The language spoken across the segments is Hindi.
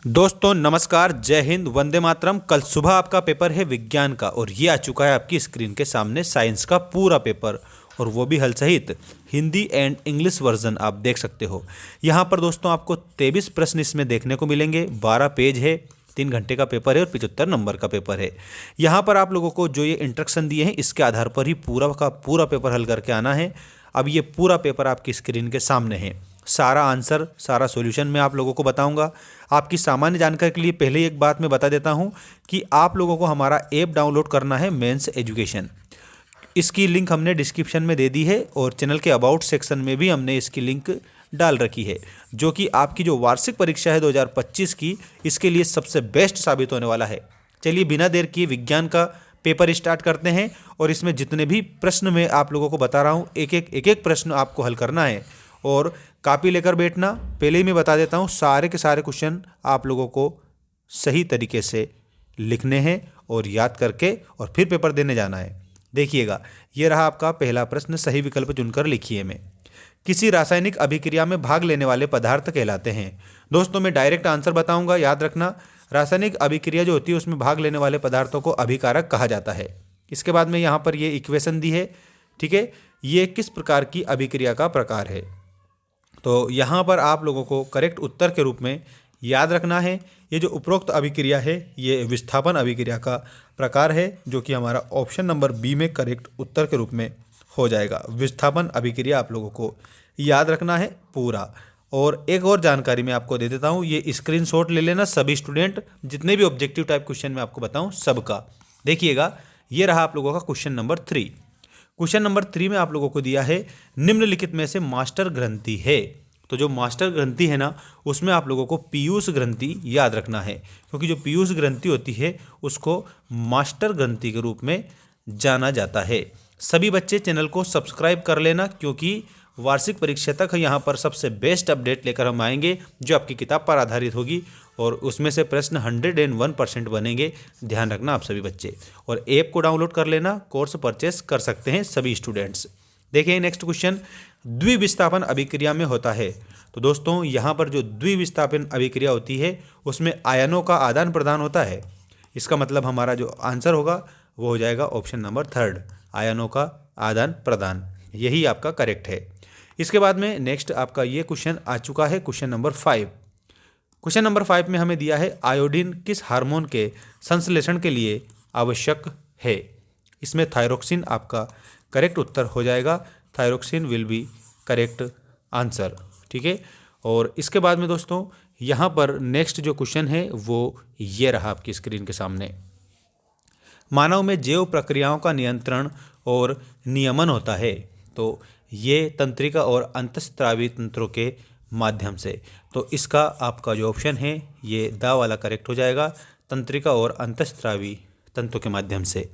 दोस्तों नमस्कार, जय हिंद, वंदे मातरम। कल सुबह आपका पेपर है विज्ञान का और ये आ चुका है आपकी स्क्रीन के सामने साइंस का पूरा पेपर, और वो भी हल सहित हिंदी एंड इंग्लिश वर्जन आप देख सकते हो। यहाँ पर दोस्तों आपको 23 प्रश्न इसमें देखने को मिलेंगे। 12 पेज है, 3 घंटे का पेपर है और 75 नंबर का पेपर है। यहाँ पर आप लोगों को जो ये इंस्ट्रक्शन दिए हैं इसके आधार पर ही पूरा का पूरा पेपर हल करके आना है। अब ये पूरा पेपर आपकी स्क्रीन के सामने है। सारा आंसर, सारा सॉल्यूशन मैं आप लोगों को बताऊंगा। आपकी सामान्य जानकारी के लिए पहले एक बात मैं बता देता हूं कि आप लोगों को हमारा ऐप डाउनलोड करना है, मेंस एजुकेशन। इसकी लिंक हमने डिस्क्रिप्शन में दे दी है और चैनल के अबाउट सेक्शन में भी हमने इसकी लिंक डाल रखी है, जो कि आपकी जो वार्षिक परीक्षा है 2025 की, इसके लिए सबसे बेस्ट साबित होने वाला है। चलिए बिना देर किए विज्ञान का पेपर स्टार्ट करते हैं और इसमें जितने भी प्रश्न मैं आप लोगों को बता रहा हूँ, एक एक प्रश्न आपको हल करना है और कॉपी लेकर बैठना। पहले ही मैं बता देता हूँ, सारे के सारे क्वेश्चन आप लोगों को सही तरीके से लिखने हैं और याद करके और फिर पेपर देने जाना है। देखिएगा, ये रहा आपका पहला प्रश्न, सही विकल्प चुनकर लिखिए। में किसी रासायनिक अभिक्रिया में भाग लेने वाले पदार्थ कहलाते हैं। दोस्तों मैं डायरेक्ट आंसर बताऊंगा, याद रखना। रासायनिक अभिक्रिया जो होती है उसमें भाग लेने वाले पदार्थों को अभिकारक कहा जाता है। इसके बाद में यहाँ पर ये इक्वेशन दी है, ठीक है। ये किस प्रकार की अभिक्रिया का प्रकार है, तो यहाँ पर आप लोगों को करेक्ट उत्तर के रूप में याद रखना है, ये जो उपरोक्त अभिक्रिया है ये विस्थापन अभिक्रिया का प्रकार है, जो कि हमारा ऑप्शन नंबर बी में करेक्ट उत्तर के रूप में हो जाएगा। विस्थापन अभिक्रिया आप लोगों को याद रखना है पूरा। और एक और जानकारी मैं आपको दे देता हूँ, ये स्क्रीनशॉट ले लेना सभी स्टूडेंट, जितने भी ऑब्जेक्टिव टाइप क्वेश्चन मैं आपको बताऊँ सबका। देखिएगा, ये रहा आप लोगों का क्वेश्चन नंबर 3। क्वेश्चन नंबर 3 में आप लोगों को दिया है निम्नलिखित में से मास्टर ग्रंथि है। तो जो मास्टर ग्रंथि है ना, उसमें आप लोगों को पीयूष ग्रंथि याद रखना है, क्योंकि जो पीयूष ग्रंथि होती है उसको मास्टर ग्रंथि के रूप में जाना जाता है। सभी बच्चे चैनल को सब्सक्राइब कर लेना, क्योंकि वार्षिक परीक्षा तक यहाँ पर सबसे बेस्ट अपडेट लेकर हम आएंगे, जो आपकी किताब पर आधारित होगी और उसमें से प्रश्न 101% बनेंगे। ध्यान रखना आप सभी बच्चे, और ऐप को डाउनलोड कर लेना, कोर्स परचेस कर सकते हैं सभी स्टूडेंट्स। देखिए नेक्स्ट क्वेश्चन, द्विविस्थापन अभिक्रिया में होता है। तो दोस्तों यहाँ पर जो द्विविस्थापन अभिक्रिया होती है उसमें आयनों का आदान प्रदान होता है। इसका मतलब हमारा जो आंसर होगा वो हो जाएगा ऑप्शन नंबर 3, आयनों का आदान प्रदान, यही आपका करेक्ट है। इसके बाद में नेक्स्ट आपका ये क्वेश्चन आ चुका है, क्वेश्चन नंबर 5। क्वेश्चन नंबर 5 में हमें दिया है आयोडीन किस हार्मोन के संश्लेषण के लिए आवश्यक है। इसमें थायरोक्सिन आपका करेक्ट उत्तर हो जाएगा। Thyroxine will be correct answer, ठीक है। और इसके बाद में दोस्तों यहाँ पर नेक्स्ट जो क्वेश्चन है वो ये रहा आपकी स्क्रीन के सामने। मानव में जैव प्रक्रियाओं का नियंत्रण और नियमन होता है, तो ये तंत्रिका और अंतःस्रावी तंत्रों के माध्यम से। तो इसका आपका जो ऑप्शन है ये दा वाला करेक्ट हो जाएगा, तंत्रिका और अंतःस्रावी तंतुओं के माध्यम से,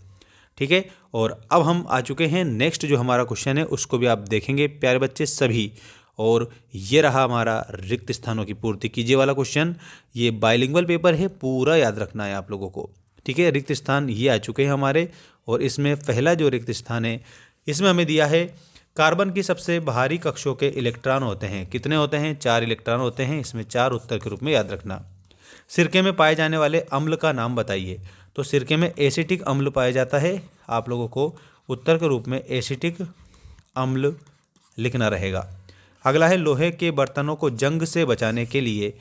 ठीक है। और अब हम आ चुके हैं नेक्स्ट जो हमारा क्वेश्चन है, उसको भी आप देखेंगे प्यारे बच्चे सभी। और ये रहा हमारा रिक्त स्थानों की पूर्ति कीजिए वाला क्वेश्चन। ये बाइलिंगुअल पेपर है, पूरा याद रखना है आप लोगों को, ठीक है। रिक्त स्थान ये आ चुके हैं हमारे, और इसमें पहला जो रिक्त स्थान है इसमें हमें दिया है कार्बन की सबसे बाहरी कक्षों के इलेक्ट्रॉन होते हैं। कितने होते हैं? 4 इलेक्ट्रॉन होते हैं। इसमें 4 उत्तर के रूप में याद रखना। सिरके में पाए जाने वाले अम्ल का नाम बताइए। तो सिरके में एसिटिक अम्ल पाया जाता है, आप लोगों को उत्तर के रूप में एसिटिक अम्ल लिखना रहेगा। अगला है लोहे के बर्तनों को जंग से बचाने के लिए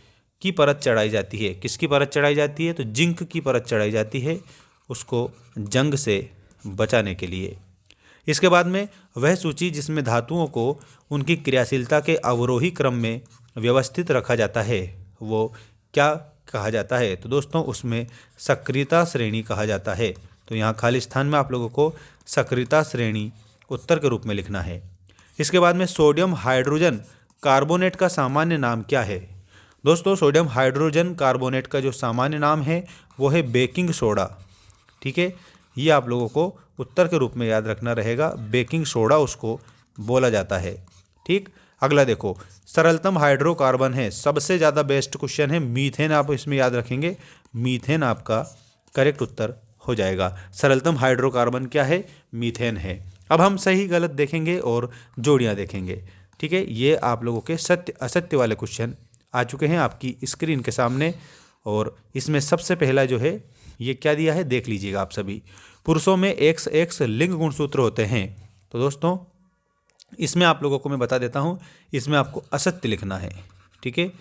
की परत चढ़ाई जाती है। किसकी परत चढ़ाई जाती है? तो जिंक की परत चढ़ाई जाती है उसको जंग से बचाने के लिए। इसके बाद में वह सूची जिसमें धातुओं को उनकी क्रियाशीलता के अवरोही क्रम में व्यवस्थित रखा जाता है, वो क्या कहा जाता है? तो दोस्तों उसमें सक्रियता श्रेणी कहा जाता है। तो यहाँ खाली स्थान में आप लोगों को सक्रियता श्रेणी उत्तर के रूप में लिखना है। इसके बाद में सोडियम हाइड्रोजन कार्बोनेट का सामान्य नाम क्या है? दोस्तों सोडियम हाइड्रोजन कार्बोनेट का जो सामान्य नाम है वो है बेकिंग सोडा, ठीक है। ये आप लोगों को उत्तर के रूप में याद रखना रहेगा, बेकिंग सोडा उसको बोला जाता है, ठीक। अगला देखो, सरलतम हाइड्रोकार्बन है, सबसे ज़्यादा बेस्ट क्वेश्चन है मीथेन, आप इसमें याद रखेंगे मीथेन आपका करेक्ट उत्तर हो जाएगा। सरलतम हाइड्रोकार्बन क्या है? मीथेन है। अब हम सही गलत देखेंगे और जोड़ियाँ देखेंगे, ठीक है। ये आप लोगों के सत्य असत्य वाले क्वेश्चन आ चुके हैं आपकी स्क्रीन के सामने। और इसमें सबसे पहला जो है ये क्या दिया है देख लीजिएगा आप सभी। पुरुषों में XX लिंग गुणसूत्र होते हैं। तो दोस्तों इसमें आप लोगों को मैं बता देता हूँ, इसमें आपको असत्य लिखना है। ठीक है,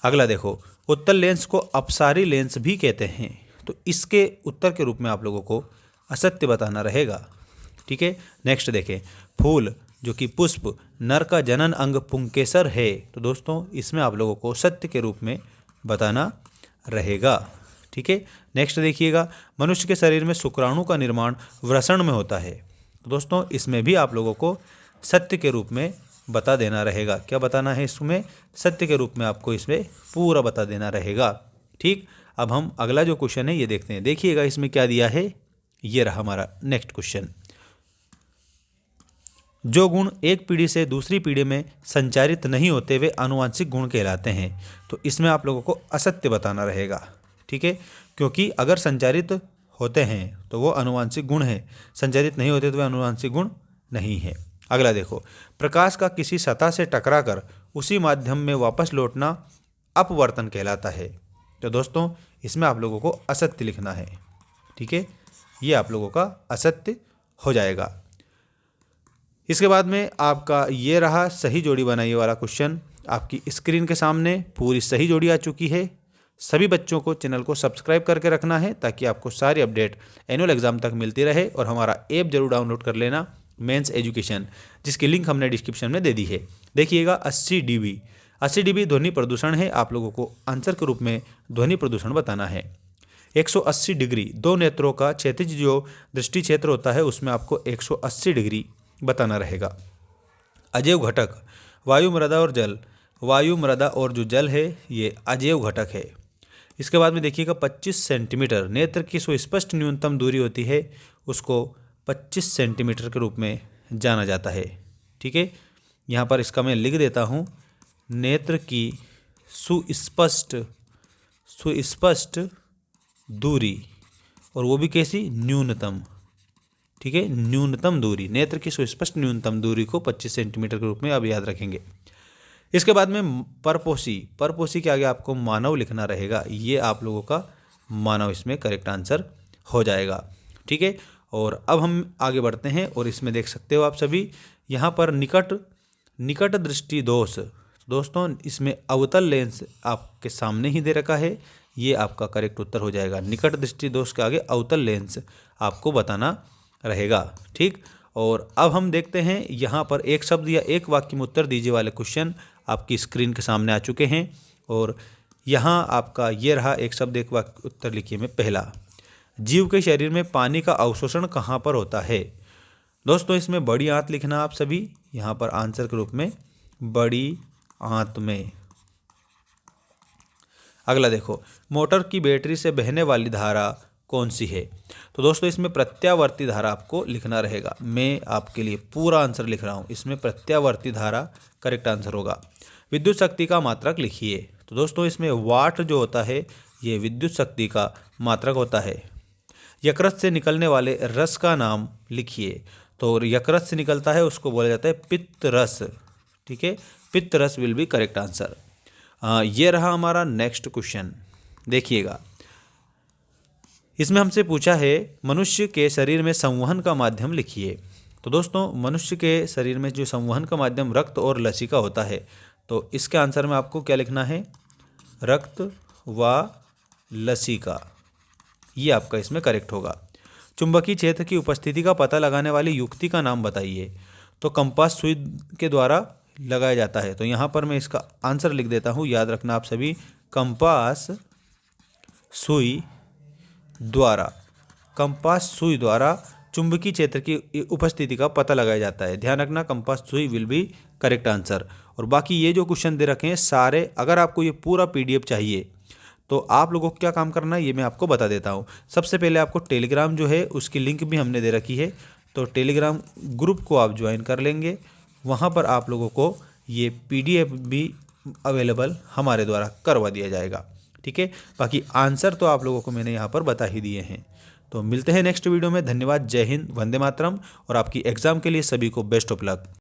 अगला देखो, उत्तर लेंस को अपसारी लेंस भी कहते हैं। तो इसके उत्तर के रूप में आप लोगों को असत्य बताना रहेगा। ठीक है, नेक्स्ट देखें, फूल जो कि पुष्प नर का जनन अंग पुंकेसर है। तो दोस्तों इसमें आप लोगों को सत्य के रूप में बताना रहेगा। ठीक है, नेक्स्ट देखिएगा, मनुष्य के शरीर में शुक्राणु का निर्माण वृषण में होता है। तो दोस्तों इसमें भी आप लोगों को सत्य के रूप में बता देना रहेगा। क्या बताना है इसमें? सत्य के रूप में आपको इसमें पूरा बता देना रहेगा। ठीक, अब हम अगला जो क्वेश्चन है ये देखते हैं। देखिएगा इसमें क्या दिया है, ये रहा हमारा नेक्स्ट क्वेश्चन। जो गुण एक पीढ़ी से दूसरी पीढ़ी में संचारित नहीं होते वे आनुवंशिक गुण कहलाते हैं। तो इसमें आप लोगों को असत्य बताना रहेगा। ठीक है, क्योंकि अगर संचारित होते हैं तो वो आनुवंशिक गुण है, संचारित नहीं होते तो वे आनुवंशिक गुण नहीं है। अगला देखो, प्रकाश का किसी सतह से टकराकर उसी माध्यम में वापस लौटना अपवर्तन कहलाता है। तो दोस्तों इसमें आप लोगों को असत्य लिखना है। ठीक है, ये आप लोगों का असत्य हो जाएगा। इसके बाद में आपका ये रहा सही जोड़ी बनाइए वाला क्वेश्चन। आपकी स्क्रीन के सामने पूरी सही जोड़ी आ चुकी है। सभी बच्चों को चैनल को सब्सक्राइब करके रखना है ताकि आपको सारी अपडेट एनुअल एग्जाम तक मिलती रहे। और हमारा ऐप जरूर डाउनलोड कर लेना, मेंस एजुकेशन, जिसकी लिंक हमने डिस्क्रिप्शन में दे दी है। देखिएगा 80 dB ध्वनि प्रदूषण है। आप लोगों को आंसर के रूप में ध्वनि प्रदूषण बताना है। 180 डिग्री, दो नेत्रों का क्षैतिज जो दृष्टि क्षेत्र होता है उसमें आपको 180 डिग्री बताना रहेगा। अजैव घटक, वायु, मृदा और जल। वायु, मृदा और जो जल है ये अजैव घटक है। इसके बाद में देखिएगा 25 सेंटीमीटर, नेत्र की सुस्पष्ट न्यूनतम दूरी होती है उसको 25 सेंटीमीटर के रूप में जाना जाता है। ठीक है, यहाँ पर इसका मैं लिख देता हूँ, नेत्र की सुस्पष्ट दूरी, और वो भी कैसी? न्यूनतम। ठीक है, न्यूनतम दूरी, नेत्र की सुस्पष्ट न्यूनतम दूरी को 25 सेंटीमीटर के रूप में आप याद रखेंगे। इसके बाद में परपोषी के आगे आपको मानव लिखना रहेगा। ये आप लोगों का मानव इसमें करेक्ट आंसर हो जाएगा। ठीक है, और अब हम आगे बढ़ते हैं और इसमें देख सकते हो आप सभी यहाँ पर निकट दृष्टि दोष। दोस्तों इसमें अवतल लेंस आपके सामने ही दे रखा है, ये आपका करेक्ट उत्तर हो जाएगा। निकट दृष्टि दोष के आगे अवतल लेंस आपको बताना रहेगा। ठीक, और अब हम देखते हैं यहाँ पर एक शब्द या एक वाक्य में उत्तर दीजिए वाले क्वेश्चन आपकी स्क्रीन के सामने आ चुके हैं। और यहाँ आपका ये रहा, एक शब्द एक वाक्य उत्तर लिखिए में। पहला, जीव के शरीर में पानी का अवशोषण कहाँ पर होता है? दोस्तों इसमें बड़ी आंत लिखना आप सभी, यहाँ पर आंसर के रूप में बड़ी आंत में। अगला देखो, मोटर की बैटरी से बहने वाली धारा कौन सी है? तो दोस्तों इसमें प्रत्यावर्ती धारा आपको लिखना रहेगा। मैं आपके लिए पूरा आंसर लिख रहा हूँ, इसमें प्रत्यावर्ती धारा करेक्ट आंसर होगा। विद्युत शक्ति का मात्रक लिखिए। तो दोस्तों इसमें वाट जो होता है ये विद्युत शक्ति का मात्रक होता है। यकृत से निकलने वाले रस का नाम लिखिए। तो यकृत से निकलता है उसको बोला जाता है पित्त रस। ठीक है, पित्त रस विल बी करेक्ट आंसर। ये रहा हमारा नेक्स्ट क्वेश्चन। देखिएगा इसमें हमसे पूछा है मनुष्य के शरीर में संवहन का माध्यम लिखिए। तो दोस्तों मनुष्य के शरीर में जो संवहन का माध्यम रक्त और लसिका होता है, तो इसके आंसर में आपको क्या लिखना है? रक्त व लसिका, ये आपका इसमें करेक्ट होगा। चुंबकीय क्षेत्र की उपस्थिति का पता लगाने वाली युक्ति का नाम बताइए। तो कंपास सुई के द्वारा लगाया जाता है। तो यहाँ पर मैं इसका आंसर लिख देता हूँ, याद रखना आप सभी, कंपास सुई द्वारा चुंबकीय क्षेत्र की उपस्थिति का पता लगाया जाता है। ध्यान रखना, कंपास सुई विल बी करेक्ट आंसर। और बाकी ये जो क्वेश्चन दे रखे हैं सारे, अगर आपको ये पूरा PDF चाहिए तो आप लोगों को क्या काम करना है ये मैं आपको बता देता हूँ। सबसे पहले आपको टेलीग्राम जो है उसकी लिंक भी हमने दे रखी है, तो टेलीग्राम ग्रुप को आप ज्वाइन कर लेंगे। वहाँ पर आप लोगों को ये PDF भी अवेलेबल हमारे द्वारा करवा दिया जाएगा। ठीक है, बाकी आंसर तो आप लोगों को मैंने यहाँ पर बता ही दिए हैं। तो मिलते हैं नेक्स्ट वीडियो में। धन्यवाद, जय हिंद, वंदे मातरम, और आपकी एग्ज़ाम के लिए सभी को बेस्ट ऑफ लक।